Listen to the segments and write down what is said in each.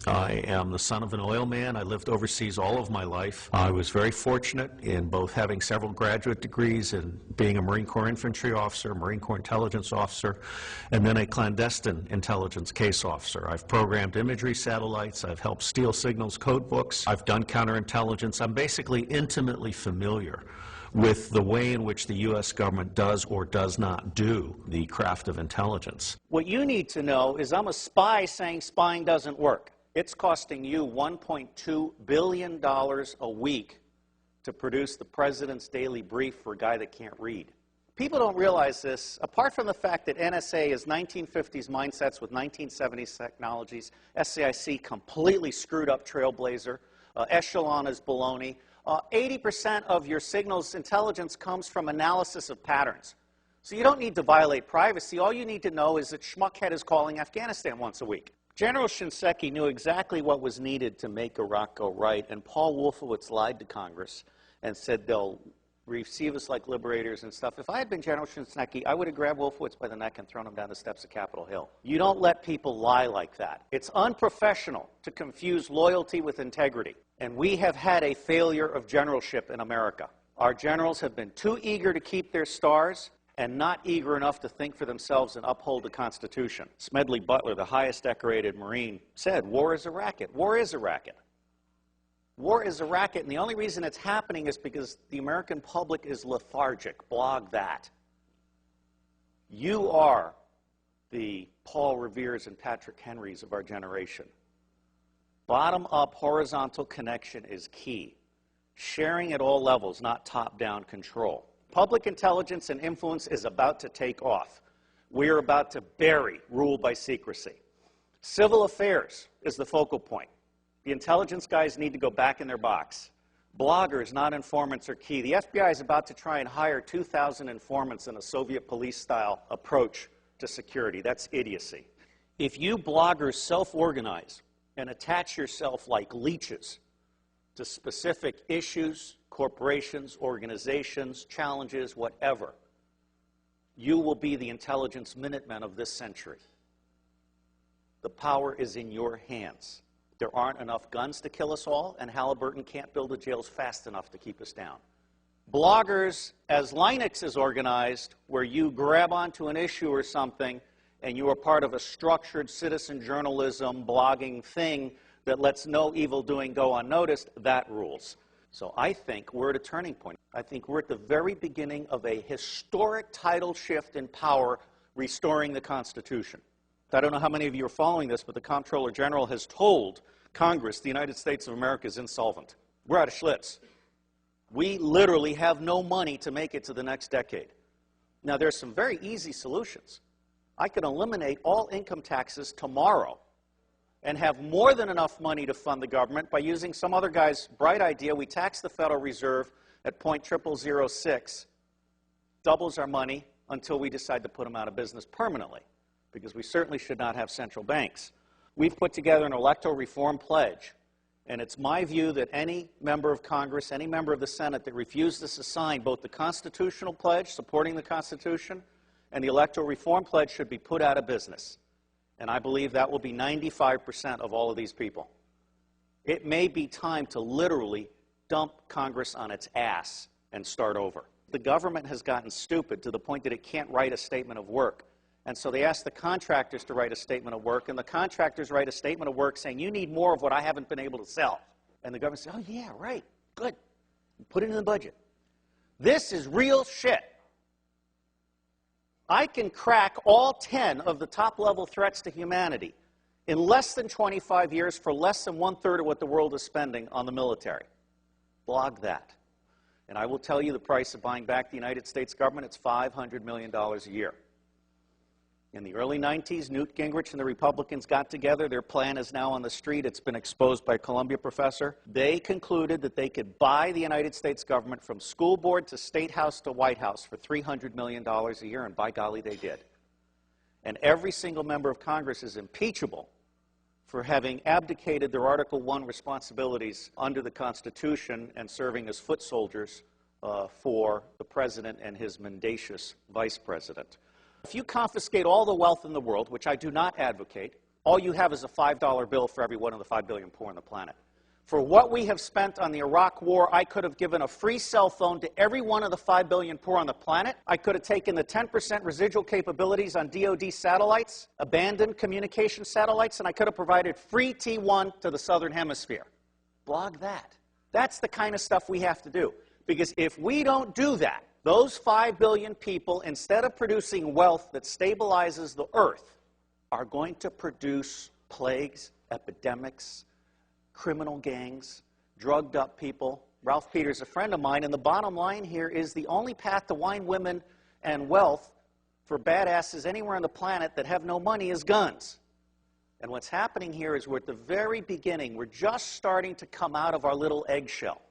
I am the son of an oil man. I lived overseas all of my life. I was very fortunate in both having several graduate degrees and being a Marine Corps infantry officer, Marine Corps intelligence officer, and then a clandestine intelligence case officer. I've programmed imagery satellites. I've helped Steele signals code books. I've done counterintelligence. I'm basically intimately familiar with the way in which the U.S. government does or does not do the craft of intelligence. What you need to know is I'm a spy saying spying doesn't work. It's costing you $1.2 billion a week to produce the president's daily brief for a guy that can't read. People don't realize this. Apart from the fact that NSA is 1950s mindsets with 1970s technologies, SAIC completely screwed up Trailblazer, Echelon is baloney. 80% of your signals intelligence comes from analysis of patterns. So you don't need to violate privacy. All you need to know is that Schmuckhead is calling Afghanistan once a week. General Shinseki knew exactly what was needed to make Iraq go right, and Paul Wolfowitz lied to Congress and said they'll receive us like liberators and stuff. If I had been General Shinseki, I would have grabbed Wolfowitz by the neck and thrown him down the steps of Capitol Hill. You don't let people lie like that. It's unprofessional to confuse loyalty with integrity, and we have had a failure of generalship in America. Our generals have been too eager to keep their stars and not eager enough to think for themselves and uphold the Constitution. Smedley Butler, the highest decorated Marine, said, war is a racket. War is a racket. War is a racket, and the only reason it's happening is because the American public is lethargic. Blog that. You are the Paul Reveres and Patrick Henrys of our generation. Bottom-up horizontal connection is key. Sharing at all levels, not top-down control. Public intelligence and influence is about to take off. We are about to bury rule by secrecy. Civil affairs is the focal point. The intelligence guys need to go back in their box. Bloggers, not informants, are key. The FBI is about to try and hire 2,000 informants in a Soviet police-style approach to security. That's idiocy. If you bloggers self-organize and attach yourself like leeches to specific issues, corporations, organizations, challenges, whatever, you will be the intelligence minutemen of this century. The power is in your hands. There aren't enough guns to kill us all, and Halliburton can't build the jails fast enough to keep us down. Bloggers, as Linux is organized, where you grab onto an issue or something and you are part of a structured citizen journalism blogging thing that lets no evil doing go unnoticed, that rules. So I think we're at a turning point. I think we're at the very beginning of a historic tidal shift in power, restoring the Constitution. I don't know how many of you are following this, but the Comptroller General has told Congress the United States of America is insolvent. We're out of Schlitz. We literally have no money to make it to the next decade. Now, there's some very easy solutions. I can eliminate all income taxes tomorrow and have more than enough money to fund the government by using some other guy's bright idea. We tax the Federal Reserve at 0.0006, doubles our money until we decide to put them out of business permanently, because we certainly should not have central banks. We've put together an electoral reform pledge, and it's my view that any member of Congress, any member of the Senate that refuses to sign both the constitutional pledge supporting the Constitution and the electoral reform pledge should be put out of business. And I believe that will be 95% of all of these people. It may be time to literally dump Congress on its ass and start over. The government has gotten stupid to the point that it can't write a statement of work. And so they ask the contractors to write a statement of work, and the contractors write a statement of work saying, you need more of what I haven't been able to sell. And the government says, oh yeah, right, good. Put it in the budget. This is real shit. I can crack all 10 of the top-level threats to humanity in less than 25 years for less than 1/3 of what the world is spending on the military. Blog that. And I will tell you the price of buying back the United States government. It's $500 million a year. In the early 90s, Newt Gingrich and the Republicans got together. Their plan is now on the street. It's been exposed by a Columbia professor. They concluded that they could buy the United States government from school board to State House to White House for $300 million a year, and by golly, they did. And every single member of Congress is impeachable for having abdicated their Article I responsibilities under the Constitution and serving as foot soldiers for the president and his mendacious vice president. If you confiscate all the wealth in the world, which I do not advocate, all you have is a $5 bill for every one of the 5 billion poor on the planet. For what we have spent on the Iraq War, I could have given a free cell phone to every one of the 5 billion poor on the planet. I could have taken the 10% residual capabilities on DoD satellites, abandoned communication satellites, and I could have provided free T1 to the Southern Hemisphere. Blog that. That's the kind of stuff we have to do. Because if we don't do that, those 5 billion people, instead of producing wealth that stabilizes the earth, are going to produce plagues, epidemics, criminal gangs, drugged up people. Ralph Peters, a friend of mine, and the bottom line here is the only path to wine, women, and wealth for badasses anywhere on the planet that have no money is guns. And what's happening here is we're at the very beginning. We're just starting to come out of our little eggshell.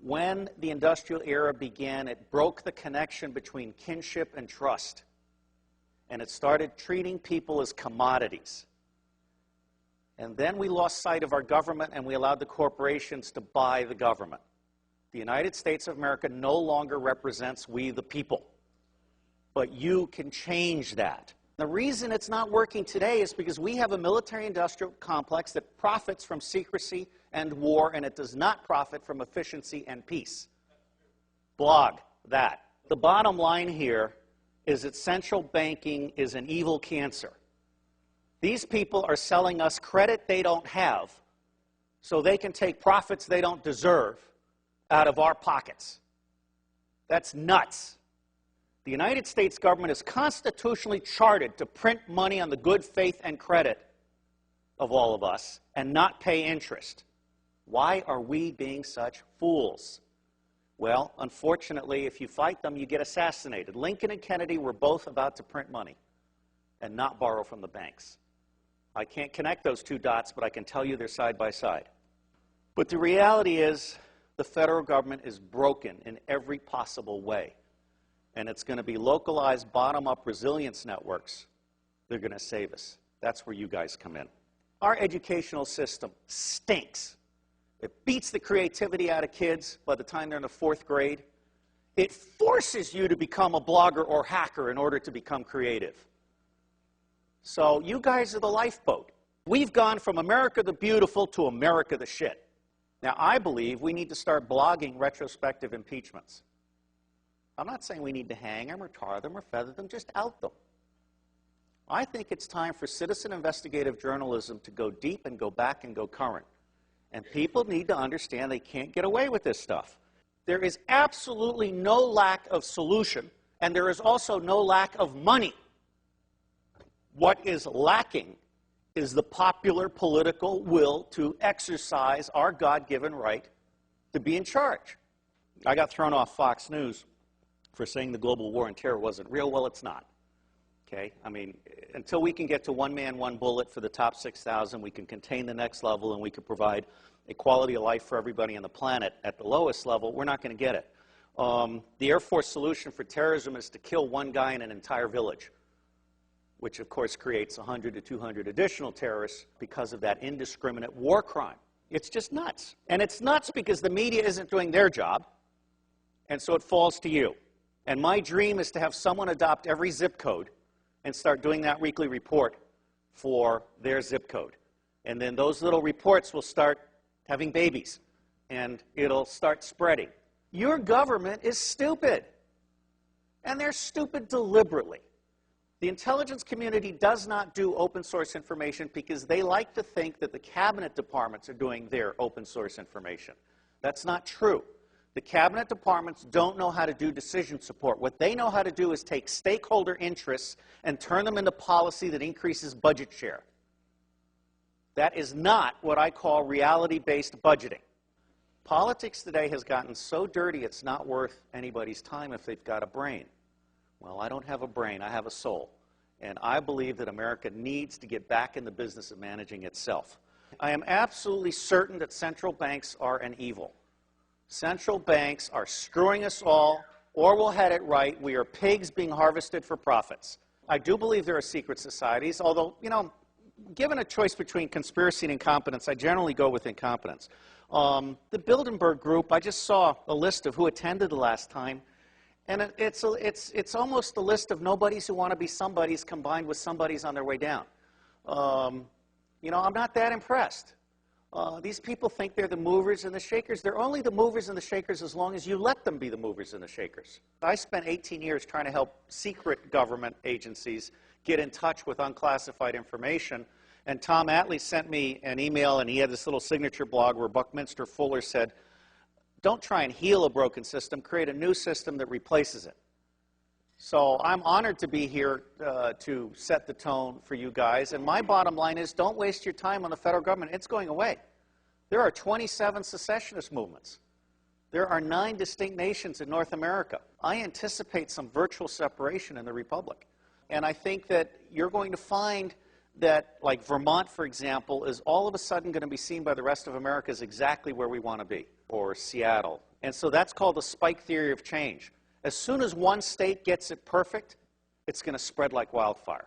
When the industrial era began, it broke the connection between kinship and trust. And it started treating people as commodities. And then we lost sight of our government and we allowed the corporations to buy the government. The United States of America no longer represents we the people. But you can change that. The reason it's not working today is because we have a military-industrial complex that profits from secrecy and war, and it does not profit from efficiency and peace. Blog that. The bottom line here is that central banking is an evil cancer. These people are selling us credit they don't have so they can take profits they don't deserve out of our pockets. That's nuts. The United States government is constitutionally chartered to print money on the good faith and credit of all of us and not pay interest. Why are we being such fools? Well, unfortunately, if you fight them, you get assassinated. Lincoln and Kennedy were both about to print money and not borrow from the banks. I can't connect those two dots, but I can tell you they're side by side. But the reality is the federal government is broken in every possible way. And it's going to be localized, bottom-up resilience networks that are going to save us. That's where you guys come in. Our educational system stinks. It beats the creativity out of kids by the time they're in the 4th grade. It forces you to become a blogger or hacker in order to become creative. So you guys are the lifeboat. We've gone from America the Beautiful to America the Shit. Now, I believe we need to start blogging retrospective impeachments. I'm not saying we need to hang them or tar them or feather them, just out them. I think it's time for citizen investigative journalism to go deep and go back and go current. And people need to understand they can't get away with this stuff. There is absolutely no lack of solution, and there is also no lack of money. What is lacking is the popular political will to exercise our God-given right to be in charge. I got thrown off Fox News for saying the global war on terror wasn't real. Well, it's not. Okay? I mean, until we can get to one man, one bullet for the top 6,000, we can contain the next level and we can provide a quality of life for everybody on the planet at the lowest level, we're not going to get it. The Air Force solution for terrorism is to kill one guy in an entire village, which of course creates 100 to 200 additional terrorists because of that indiscriminate war crime. It's just nuts. And it's nuts because the media isn't doing their job, and so it falls to you. And my dream is to have someone adopt every zip code and start doing that weekly report for their zip code. And then those little reports will start having babies, and it'll start spreading. Your government is stupid, and they're stupid deliberately. The intelligence community does not do open source information because they like to think that the cabinet departments are doing their open source information. That's not true. The cabinet departments don't know how to do decision support. What they know how to do is take stakeholder interests and turn them into policy that increases budget share. That is not what I call reality-based budgeting. Politics today has gotten so dirty it's not worth anybody's time if they've got a brain. Well, I don't have a brain, I have a soul. And I believe that America needs to get back in the business of managing itself. I am absolutely certain that central banks are an evil. Central banks are screwing us all, or we'll head it right. We are pigs being harvested for profits. I do believe there are secret societies, although, you know, given a choice between conspiracy and incompetence, I generally go with incompetence. The Bilderberg Group, I just saw a list of who attended the last time, and it's almost a list of nobodies who want to be somebodies combined with somebodies on their way down. You know, I'm not that impressed. These people think they're the movers and the shakers. They're only the movers and the shakers as long as you let them be the movers and the shakers. I spent 18 years trying to help secret government agencies get in touch with unclassified information. And Tom Attlee sent me an email, and he had this little signature blog where Buckminster Fuller said, don't try and heal a broken system, create a new system that replaces it. So I'm honored to be here to set the tone for you guys. And my bottom line is, don't waste your time on the federal government. It's going away. There are 27 secessionist movements. There are 9 distinct nations in North America. I anticipate some virtual separation in the Republic. And I think that you're going to find that, like Vermont, for example, is all of a sudden going to be seen by the rest of America as exactly where we want to be, or Seattle. And so that's called the spike theory of change. As soon as one state gets it perfect, it's going to spread like wildfire.